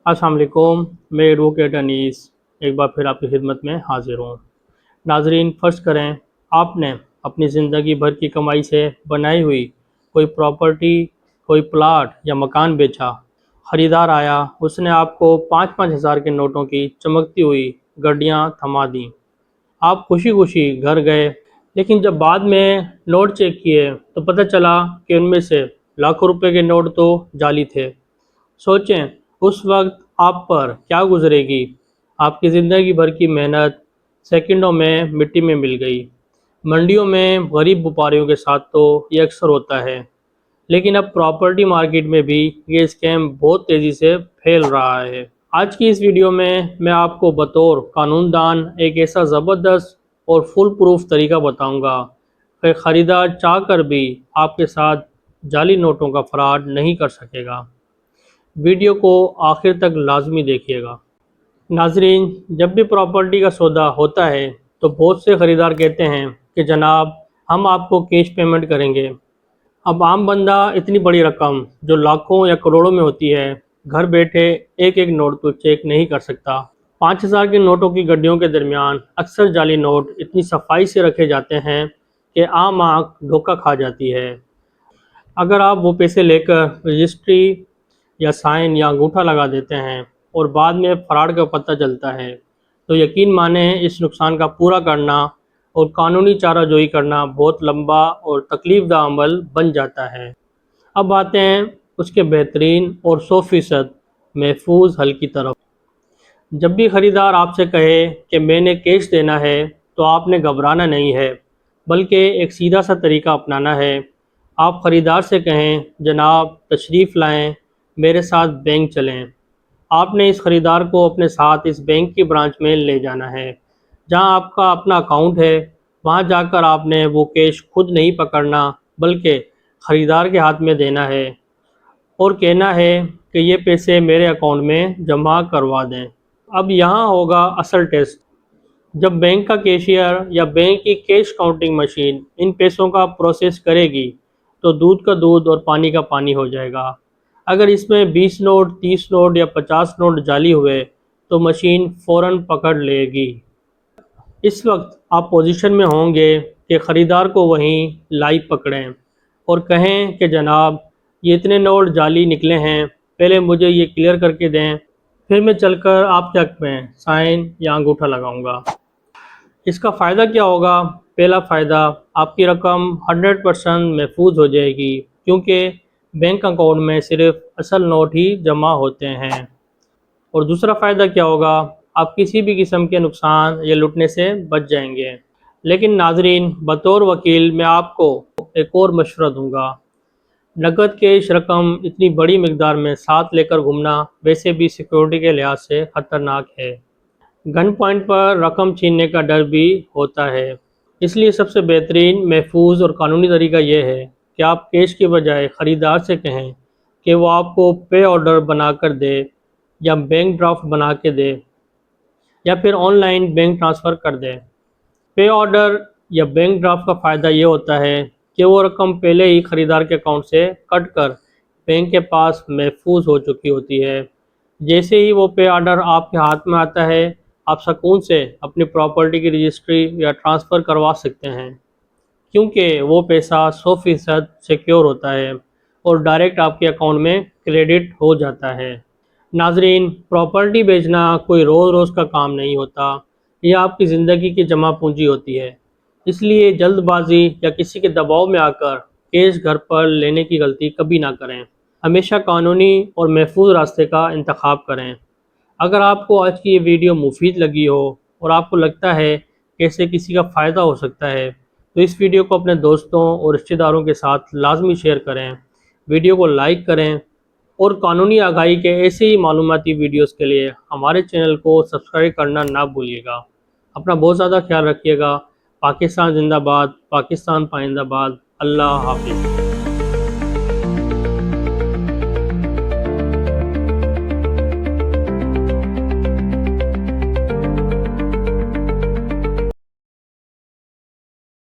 अस्सलाम वालेकुम। मैं एडवोकेट अनीस एक बार फिर आपकी खिदमत में हाजिर हूँ। नाजरीन, फ़र्ज़ करें आपने अपनी ज़िंदगी भर की कमाई से बनाई हुई कोई प्रॉपर्टी, कोई प्लाट या मकान बेचा। ख़रीदार आया, उसने आपको 5-5 हज़ार के नोटों की चमकती हुई गड्डियाँ थमा दी। आप खुशी खुशी घर गए, लेकिन जब बाद में नोट चेक किए तो पता चला कि उनमें से लाखों रुपए के नोट तो जाली थे। सोचें उस वक्त आप पर क्या गुजरेगी। आपकी ज़िंदगी भर की मेहनत सेकंडों में मिट्टी में मिल गई। मंडियों में गरीब व्यापारियों के साथ तो ये अक्सर होता है, लेकिन अब प्रॉपर्टी मार्केट में भी ये स्कैम बहुत तेज़ी से फैल रहा है। आज की इस वीडियो में मैं आपको बतौर कानूनदान एक ऐसा ज़बरदस्त और फुल प्रूफ तरीका बताऊंगा कि ख़रीदार चाह कर भी आपके साथ जाली नोटों का फ्रॉड नहीं कर सकेगा। वीडियो को आखिर तक लाजमी देखिएगा। नाजरीन, जब भी प्रॉपर्टी का सौदा होता है तो बहुत से ख़रीदार कहते हैं कि जनाब हम आपको कैश पेमेंट करेंगे। अब आम बंदा इतनी बड़ी रकम जो लाखों या करोड़ों में होती है, घर बैठे एक एक नोट को चेक नहीं कर सकता। 5,000 के नोटों की गड्डियों के दरमियान अक्सर जाली नोट इतनी सफाई से रखे जाते हैं कि आम आँख धोखा खा जाती है। अगर आप वो पैसे लेकर रजिस्ट्री या साइन या अंगूठा लगा देते हैं और बाद में फ्रॉड का पता चलता है, तो यकीन माने इस नुकसान का पूरा करना और कानूनी चाराजोई करना बहुत लंबा और तकलीफदा अमल बन जाता है। अब आते हैं उसके बेहतरीन और 100% महफूज हल की तरफ। जब भी ख़रीदार आपसे कहे कि मैंने कैश देना है, तो आपने घबराना नहीं है, बल्कि एक सीधा सा तरीका अपनाना है। आप ख़रीदार से कहें, जनाब तशरीफ़ लाएं, मेरे साथ बैंक चलें। आपने इस ख़रीदार को अपने साथ इस बैंक की ब्रांच में ले जाना है जहां आपका अपना अकाउंट है। वहां जाकर आपने वो कैश खुद नहीं पकड़ना, बल्कि ख़रीदार के हाथ में देना है और कहना है कि ये पैसे मेरे अकाउंट में जमा करवा दें। अब यहाँ होगा असल टेस्ट। जब बैंक का कैशियर या बैंक की कैश काउंटिंग मशीन इन पैसों का प्रोसेस करेगी, तो दूध का दूध और पानी का पानी हो जाएगा। अगर इसमें 20 नोट, 30 नोट या 50 नोट जाली हुए, तो मशीन फ़ौरन पकड़ लेगी। इस वक्त आप पोजीशन में होंगे कि ख़रीदार को वहीं लाइव पकड़ें और कहें कि जनाब ये इतने नोट जाली निकले हैं, पहले मुझे ये क्लियर करके दें, फिर मैं चलकर आपके हक़ में साइन या अंगूठा लगाऊंगा। इसका फ़ायदा क्या होगा? पहला फ़ायदा, आपकी रकम 100% महफूज हो जाएगी, क्योंकि बैंक अकाउंट में सिर्फ असल नोट ही जमा होते हैं। और दूसरा फ़ायदा क्या होगा? आप किसी भी किस्म के नुकसान या लुटने से बच जाएंगे। लेकिन नाजरीन, बतौर वकील मैं आपको एक और मशवरा दूंगा। नकद कैश रकम इतनी बड़ी मकदार में साथ लेकर घूमना वैसे भी सिक्योरिटी के लिहाज से ख़तरनाक है। गन पॉइंट पर रकम छीनने का डर भी होता है। इसलिए सबसे बेहतरीन, महफूज और कानूनी तरीका यह है कि आप कैश के बजाय ख़रीदार से कहें कि वो आपको पे ऑर्डर बना कर दे या बैंक ड्राफ्ट बना के दे या फिर ऑनलाइन बैंक ट्रांसफ़र कर दे। पे ऑर्डर या बैंक ड्राफ्ट का फ़ायदा ये होता है कि वो रकम पहले ही ख़रीदार के अकाउंट से कट कर बैंक के पास महफूज हो चुकी होती है। जैसे ही वो पे ऑर्डर आपके हाथ में आता है, आप सुकून से अपनी प्रॉपर्टी की रजिस्ट्री या ट्रांसफ़र करवा सकते हैं, क्योंकि वो पैसा 100% सिक्योर होता है और डायरेक्ट आपके अकाउंट में क्रेडिट हो जाता है। नाजरीन, प्रॉपर्टी बेचना कोई रोज़ रोज़ का काम नहीं होता, यह आपकी ज़िंदगी की जमा पूंजी होती है। इसलिए जल्दबाजी या किसी के दबाव में आकर कैश घर पर लेने की गलती कभी ना करें। हमेशा कानूनी और महफूज रास्ते का इंतखाब करें। अगर आपको आज की ये वीडियो मुफीद लगी हो और आपको लगता है कि इससे किसी का फ़ायदा हो सकता है, तो इस वीडियो को अपने दोस्तों और रिश्तेदारों के साथ लाजमी शेयर करें। वीडियो को लाइक करें और कानूनी आगाही के ऐसे ही मालूमाती वीडियोस के लिए हमारे चैनल को सब्सक्राइब करना ना भूलिएगा। अपना बहुत ज़्यादा ख्याल रखिएगा। पाकिस्तान जिंदाबाद, पाकिस्तान पाइंदाबाद। अल्लाह हाफिज़।